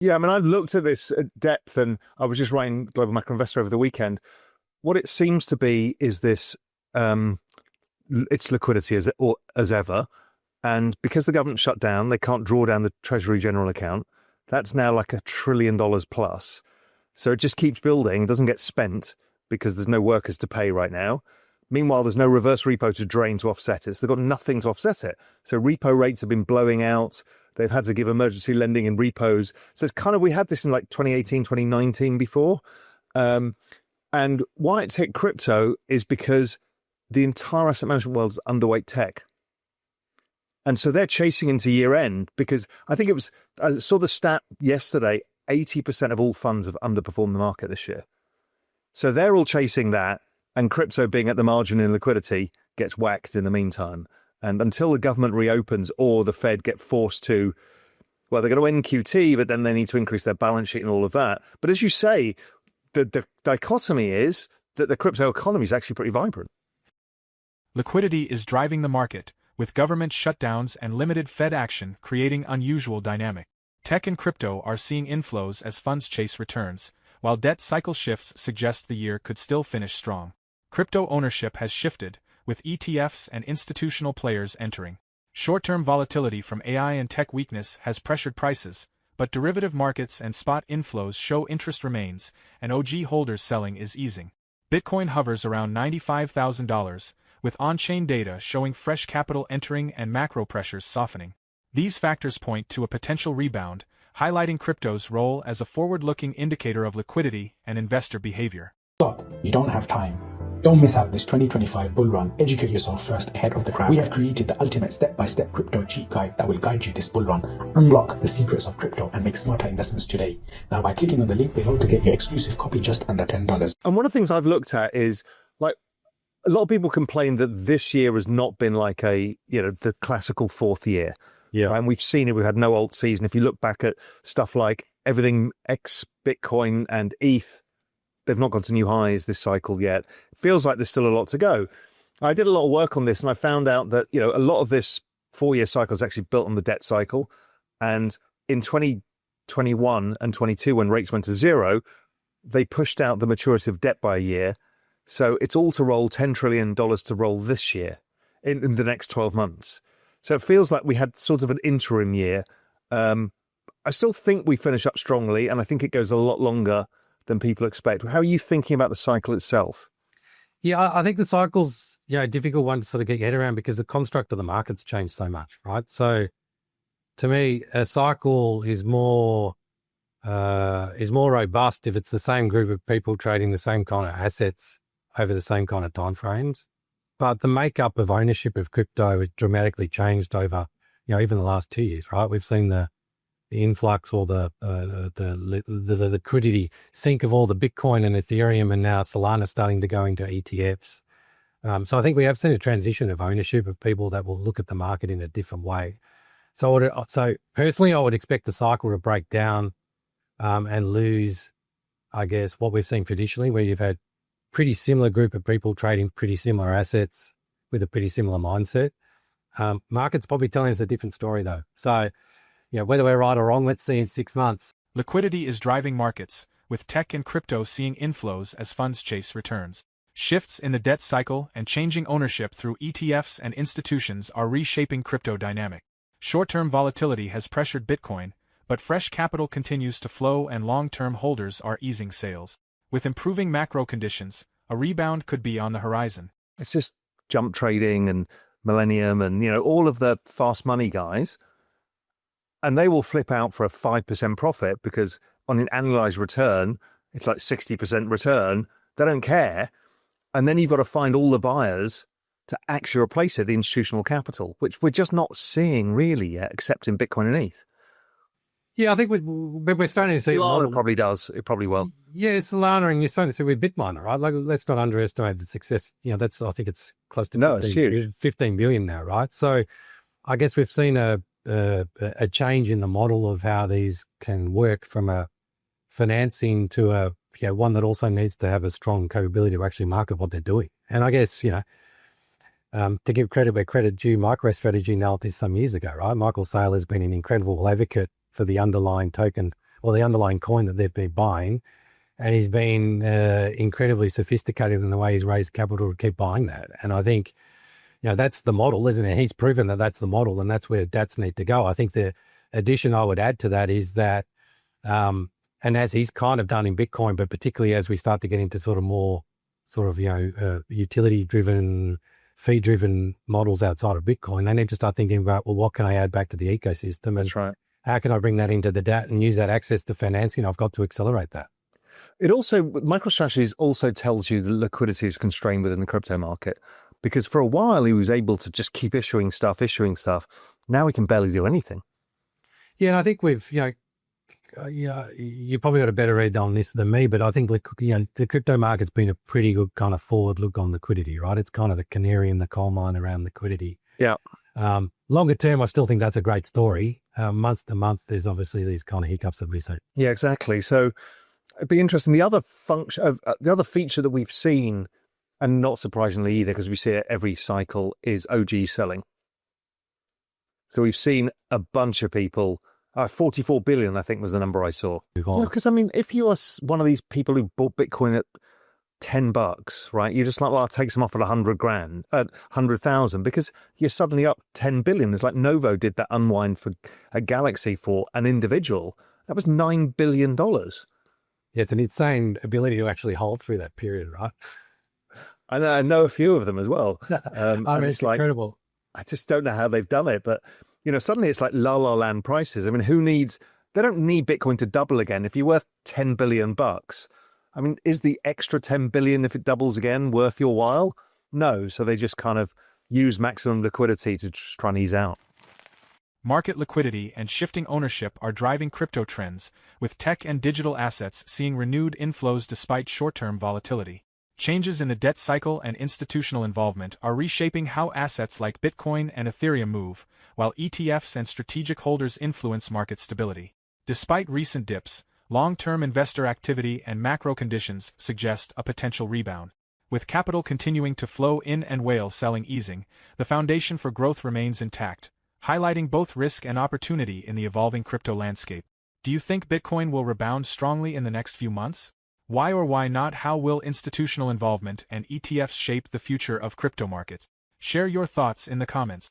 Yeah, I mean, I've looked at this at depth, and I was just writing Global Macro Investor over the weekend. What it seems to be is this, it's liquidity as ever. And because the government shut down, they can't draw down the Treasury General Account. That's now like $1 trillion plus. So it just keeps building, doesn't get spent because there's no workers to pay right now. Meanwhile, there's no reverse repo to drain to offset it. So they've got nothing to offset it. So repo rates have been blowing out. They've had to give emergency lending in repos. So it's kind of, we had this in like 2018, 2019 before. And why it's hit crypto is because the entire asset management world is underweight tech. And so they're chasing into year end because I think I saw the stat yesterday, 80% of all funds have underperformed the market this year. So they're all chasing that, and crypto being at the margin in liquidity gets whacked in the meantime. And until the government reopens or the Fed get forced to, well, they're going to NQT, but then they need to increase their balance sheet and all of that. But as you say, the dichotomy is that the crypto economy is actually pretty vibrant. Liquidity is driving the market, with government shutdowns and limited Fed action creating unusual dynamic. Tech and crypto are seeing inflows as funds chase returns, while debt cycle shifts suggest the year could still finish strong. Crypto ownership has shifted, with ETFs and institutional players entering. Short-term volatility from AI and tech weakness has pressured prices, but derivative markets and spot inflows show interest remains, and OG holders selling is easing. Bitcoin hovers around $95,000, with on-chain data showing fresh capital entering and macro pressures softening. These factors point to a potential rebound, highlighting crypto's role as a forward-looking indicator of liquidity and investor behavior. Stop. You don't have time. Don't miss out this 2025 bull run. Educate yourself first ahead of the crowd. We have created the ultimate step-by-step crypto cheat guide that will guide you this bull run. Unlock the secrets of crypto and make smarter investments today. Now by clicking on the link below to get your exclusive copy just under $10. And one of the things I've looked at is, like, a lot of people complain that this year has not been like the classical fourth year. Yeah. And we've seen it. We've had no alt season. If you look back at stuff like everything ex Bitcoin and ETH, they've not gone to new highs this cycle yet. It feels like there's still a lot to go. I did a lot of work on this and I found out that, a lot of this 4-year cycle is actually built on the debt cycle. And in 2021 and 22, when rates went to zero, they pushed out the maturity of debt by a year. So it's all to roll $10 trillion to roll this year in the next 12 months. So it feels like we had sort of an interim year. I still think we finish up strongly, and I think it goes a lot longer than people expect. How are you thinking about the cycle itself? Yeah, I think the cycle's a difficult one to sort of get your head around because the construct of the market's changed so much, right? So to me, a cycle is more robust if it's the same group of people trading the same kind of assets over the same kind of time frames. But the makeup of ownership of crypto has dramatically changed over, even the last 2 years, right? We've seen the influx or the liquidity sink of all the Bitcoin and Ethereum, and now Solana starting to go into ETFs. So I think we have seen a transition of ownership of people that will look at the market in a different way. So personally, I would expect the cycle to break down and lose, I guess, what we've seen traditionally, where you've had pretty similar group of people trading pretty similar assets with a pretty similar mindset. Market's probably telling us a different story though. So, whether we're right or wrong, let's see in 6 months. Liquidity is driving markets, with tech and crypto seeing inflows as funds chase returns. Shifts in the debt cycle and changing ownership through ETFs and institutions are reshaping crypto dynamic. Short-term volatility has pressured Bitcoin, but fresh capital continues to flow and long-term holders are easing sales. With improving macro conditions, a rebound could be on the horizon. It's just jump trading and Millennium and, all of the fast money guys. And they will flip out for a 5% profit because on an annualized return, it's like 60% return. They don't care. And then you've got to find all the buyers to actually replace it, the institutional capital, which we're just not seeing really yet, except in Bitcoin and ETH. Yeah, I think we're starting to see Solana probably does. It probably will. Yeah, it's Solana, and you're starting to see with Bitminer, right? Like, let's not underestimate the success. I think it's close to 15 billion now, right? So I guess we've seen a change in the model of how these can work from a financing to a one that also needs to have a strong capability to actually market what they're doing. And I guess, to give credit where credit due, MicroStrategy nailed this some years ago, right? Michael Saylor has been an incredible advocate for the underlying token or the underlying coin that they've been buying. And he's been incredibly sophisticated in the way he's raised capital to keep buying that. And I think, that's the model, isn't it? He's proven that that's the model, and that's where DATs need to go. I think the addition I would add to that is that, and as he's kind of done in Bitcoin, but particularly as we start to get into sort of more utility-driven, fee-driven models outside of Bitcoin, they need to start thinking about, well, what can I add back to the ecosystem? That's right. How can I bring that into the DAT and use that access to financing? I've got to accelerate that. It also, MicroStrategies also tells you the liquidity is constrained within the crypto market, because for a while he was able to just keep issuing stuff. Now he can barely do anything. Yeah, and I think we've, you probably got a better read on this than me, but I think, the crypto market's been a pretty good kind of forward look on liquidity, right? It's kind of the canary in the coal mine around liquidity. Yeah. Longer term, I still think that's a great story. Month to month, there's obviously these kind of hiccups that we see. Yeah, exactly. So it'd be interesting. The other feature that we've seen, and not surprisingly either, because we see it every cycle, is OG selling. So we've seen a bunch of people, 44 billion, I think was the number I saw. Because if you are one of these people who bought Bitcoin at $10, right? You're just like, well, I'll take some off at 100 grand, at 100,000, because you're suddenly up 10 billion. It's like Novo did that unwind for a Galaxy for an individual. That was $9 billion. Yeah, it's an insane ability to actually hold through that period, right? I know a few of them as well. It's incredible. I just don't know how they've done it, but suddenly it's like la la land prices. They don't need Bitcoin to double again. If you're worth $10 billion, is the extra 10 billion, if it doubles again, worth your while? No. So they just kind of use maximum liquidity to just try and ease out. Market liquidity and shifting ownership are driving crypto trends, with tech and digital assets seeing renewed inflows despite short-term volatility. Changes in the debt cycle and institutional involvement are reshaping how assets like Bitcoin and Ethereum move, while ETFs and strategic holders influence market stability. Despite recent dips, long-term investor activity and macro conditions suggest a potential rebound. With capital continuing to flow in and whale selling easing, the foundation for growth remains intact, highlighting both risk and opportunity in the evolving crypto landscape. Do you think Bitcoin will rebound strongly in the next few months? Why or why not? How will institutional involvement and ETFs shape the future of crypto markets? Share your thoughts in the comments.